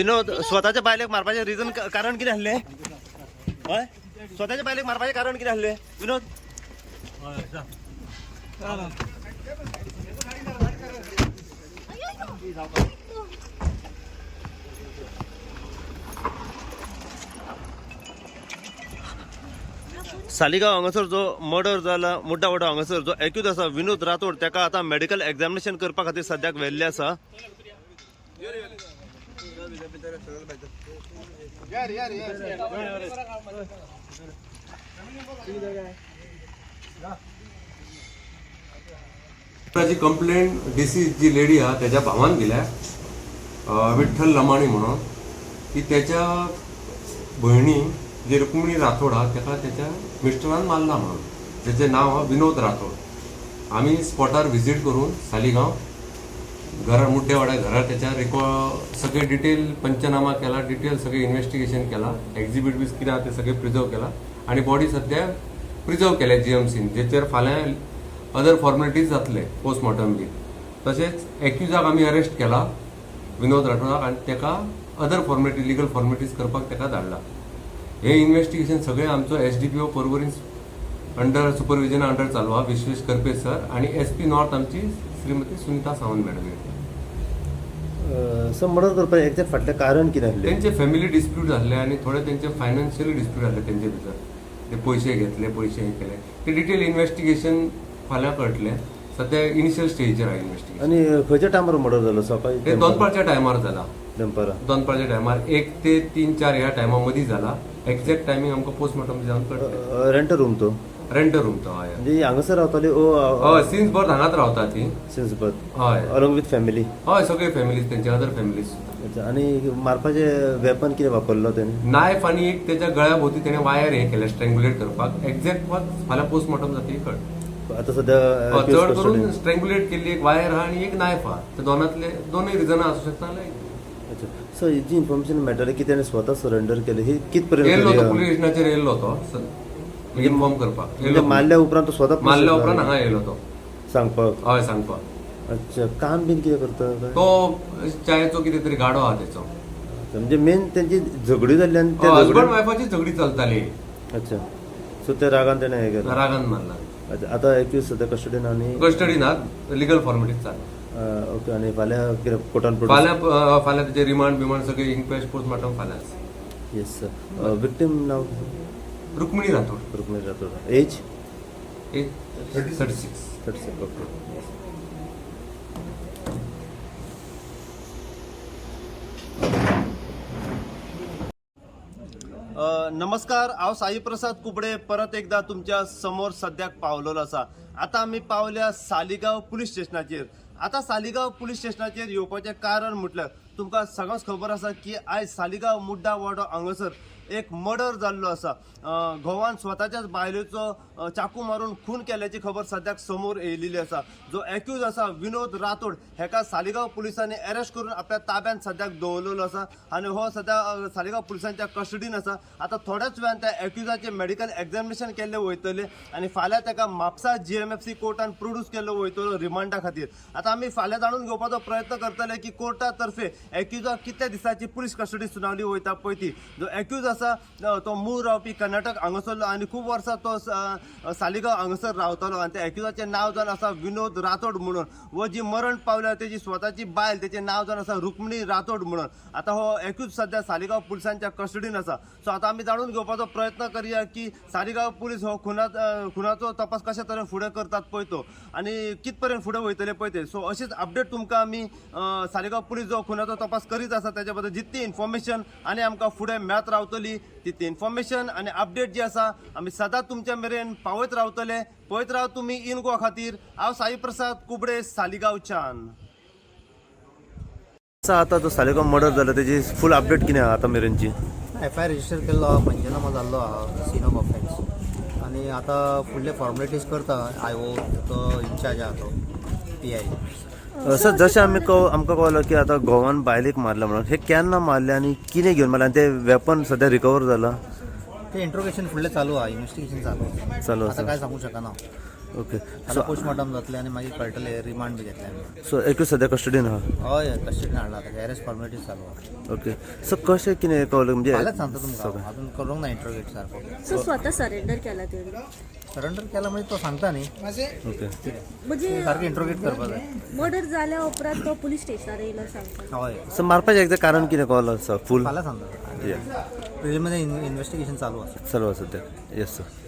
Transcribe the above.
विनोद स्वतःच्या बायलेक मारपाचे रिझन कारण किती हल्ले होय स्वतःच्या बायलेक मारपाचे कारण किती हल्ले विनोद सालिगांव हांगासर जो मर्डर जाला मुड्डा वडो हांगासर जो एक्यूज आसा विनोद राठोड त्याका आता मेडिकल एक्झामिनेशन करपा खातीर सद्याक व्हेल्ले आसा त्याची कंप्लेंट डीसी जी लेडी हा त्याच्या भावान दिल्या विठ्ठल लमाणी म्हणून की त्याच्या बहिणी जे रुक्मिणी राठोड हा त्याका त्याच्या मिस्टरान मारला म्हणून त्याचे नाव हा विनोद राठोड आम्ही स्पॉटार व्हिजिट करून सालिगांव घरा मुड्डेवाड्या घरात त्याच्या सगळे डिटेल पंचनामा केला डिटेल सगळे इन्व्हेस्टिगेशन केला एक्झिबिट बीस कितें ते सगळे प्रिजर्व केला आणि बॉडी सध्या प्रिजर्व केल्या जीएमसीन जेचेर फाल्यां अदर फॉर्मेलिटीज जातले पोस्टमॉर्टम बी तशेंच एक्युजाक आमी अरेस्ट केला विनोद राठोडाक आनी तेका अदर फॉर्मेलिटी लिगल फॉर्मेलिटीज करपाक तेका धाडला हे इन्व्हेस्टिगेशन सगळे आमचो SDPO Porvorim under supervision under चालू हा विश्वेश करपे सर आणि एसपी नॉर्थ आमची Shrimati Sunita Sawant madam sir murder करपाचे एक्झॅक्ट फाटलें कारण कितें आसलें त्यांचे फॅमिली डिस्प्यूट जाल्ले आणि थोडे त्यांचे फायनान्शियल डिस्प्यूट जाल्ले तेंचे भितर ते पयशे घेतले पयशे हे केले ते डिटेल इन्व्हेस्टिगेशन फाल्यां कळटले सध्या इनिशियल स्टेजीर आहे इन्व्हेस्टिगेशन आनी खंयच्या टायमार मर्डर जालो सकाळी ते दोनपारच्या टायमार जाला दनपारा दोनपारच्या टायमार 1 ते 3-4 ह्या टायमा मदीं जाला एक्झॅक्ट टायमींग आमकां पोस्टमॉर्टम जावन कळटले रेंट रूम तो रेंट रूम तो हय म्हणजे हांगासर रावताली हय सिन्स बर्थ हांगाच रावता ती सिन्स बर्थ हय अलॉंग विथ फॅमिली हय सगळे फॅमिलीज तेंचे अदर फॅमिलीज सुद्दां अच्छा आनी मारपाचे वेपन कितें वापरलो तेणे नायफ आणि एक त्याच्या गळ्या भोवती त्याने वायर हे केले स्ट्रँग्युलेट करपाक एक्झॅक्ट फाल्यां पोस्टमॉर्टम जातली कळट आता सध्या चड करून स्ट्रँग्युलेट केल्ली एक वायर हा आणि एक नायफ हा ते दोनूय रिजनां आसूं शकता अच्छा सो जी इन्फॉर्मेशन मेळटाली की ताणें स्वता सरेंडर केले ही कित पर्यंत येयल्लो तो पुलीस स्टेशनाचेर येयल्लो तो इन्फॉर्म करपाक मारल्या उपरांत तो स्वता मारल्या उपरांत हांगा येयलो तो सांगपाक हय सांगपाक अच्छा काम बीन कितें करता तो चायेचो कितें तरी गाडो आहा तेचो म्हणजे मेन त्यांची झगडी जाल्ली आनी त्या हजबंड वायफाची झगडी चलताली अच्छा सो त्या रागान ताणें हें केलें रागान मारला अच्छा आतां एक्यूज सध्या कस्टडीन आनी कस्टडीनात लिगल फॉर्मेलिटीज चालू ओके आनी फाल्यां कितें कोर्टान फाल्यां तेचे रिमांड बिमांड सगळे इन्क्वेस्ट पोस्टमॉर्टम फाल्यां येस सर विक्टीम नाव रुक्मिणी राठोड रुक्मिणी राठोड एज 36 ओके नमस्कार हांव साई प्रसाद कुबडे परत एकदा तुमच्या समोर सद्याक पावलेलो आसा आता आमी पावल्या सालिगांव पुलीस स्टेशनाचेर आता सालिगांव पुलीस स्टेशनाचेर येवपाचें कारण म्हटल्यार तुमकां सगळ्यांक खबर आसा की आयज सालिगांव मुड्डा वाडो हांगासर एक मर्डर जाल्लो आसा घोवान स्वताच्याच बायलेचो चाकू मारून खून केल्याची खबर सद्याक समोर येयलेली आसा जो एक्यूज आसा विनोद राठोड हेका सालिगांव पुलिसांनी अरेस्ट करून आपल्या ताब्यात सद्याक दवरलेलो आसा आनी हो सद्या सालिगांव पुलिसांच्या कस्टडीन आसा आता थोड्याच वेळान त्या एक्यूजाचे मेडिकल एक्झामिनेशन केल्ले वयतले आनी फाल्यां ताका म्हापसा GMFC कोर्टान प्रोड्यूस केल्लो वयतलो रिमांडा खातीर आता आमी फाल्यां जाणून घेवपाचो प्रयत्न करतले की कोर्टा तर्फे एक्यूजाक कितल्या दिसाची पुलीस कस्टडी सुनावली वयता पळय ती जो एक्यूज आसा तो मूळ रावपी कर्नाटक हांगासरलो आनी खूब वर्सां तो सालिगांव हांगासर रावतालो आनी त्या एक्यूजाचें नांव जावन आसा विनोद राठोड म्हणून व जी मरण पावल्या तेजी स्वताची बायल तेचें नांव जावन आसा रुक्मिणी राठोड म्हणून आता हो एक्यूज सध्या सालिगांव पुलिसांच्या कस्टडीन आसा सो आता आमी जाणून घेवपाचो प्रयत्न करूया की सालिगांव पुलीस हो खुनाचो तपास कशा तरेन फुडें करतात पळय तो आनी कित पर्यंत फुडें वयतले पळय ते सो अशीच अपडेट तुमकां आमी सालिगांव पुलीस जो खुनाचो तपास करीत आसा त्याच्या बद्दल जितली इन्फॉर्मेशन आनी आमकां फुडें मेळत रावतली तितली इन्फॉर्मेशन आनी अपडेट जी आसा आमी सदांच तुमच्या मेरेन पावयत रावतले पळयत राव तुमी इन गोवा खातीर हांव साई प्रसाद कुबडे सालिगांवच्यान आता जो सालिगांव मर्डर जालो तेजी फूल अपडेट कितें आहा आतां मेरेनची FIR रजिस्टर केल्लो पंचनामा जाल्लो आहा सीन ऑफ ऑफेन्स आनी आतां फुडले फॉर्मेलिटीज करता IO तो इन्चार्ज आहा तो PI सर जशें आमकां कळलो की आतां घोवान बायलेक मारला म्हणून हे केन्ना मारले आनी कितें घेवन मारले आनी ते वेपन सद्या रिकवर जाला ते इंट्रोगेशन फुडलें चालू आहा इन्व्हेस्टिगेशन चालू आसा आतां काय सांगूंक शकना ओके त्याला पोस्टमॉर्टम जातले आनी मागीर कळटले रिमांड बी घेतले आमी. सो एकूच सध्या कस्टडीन आहा. हय कस्टडीन हाडला आतां गॅरेज फॉर्मेलिटीज चालू आहा. ओके सो कशें कितें कळलें म्हणजे फाल्यांच सांगता तुमकां अजून करूंक ना इंट्रोगेट सारको. सो स्वतः सरेंडर केला तेणी सरेंडर केला म्हणजे तो सांगता न्ही ओके म्हणजे सारकें इंट्रोगेट करपा जाय. मर्डर जाल्या उपरांत तो पुलीस स्टेशनार येयलो सांगता. हय सो मारपाचें एकदा कारण कितें कळलं सर फूल फाल्यां सांगता. प्रिलिमिनरी इन्व्हेस्टिगेशन चालू आसा. चलो सध्या येस सर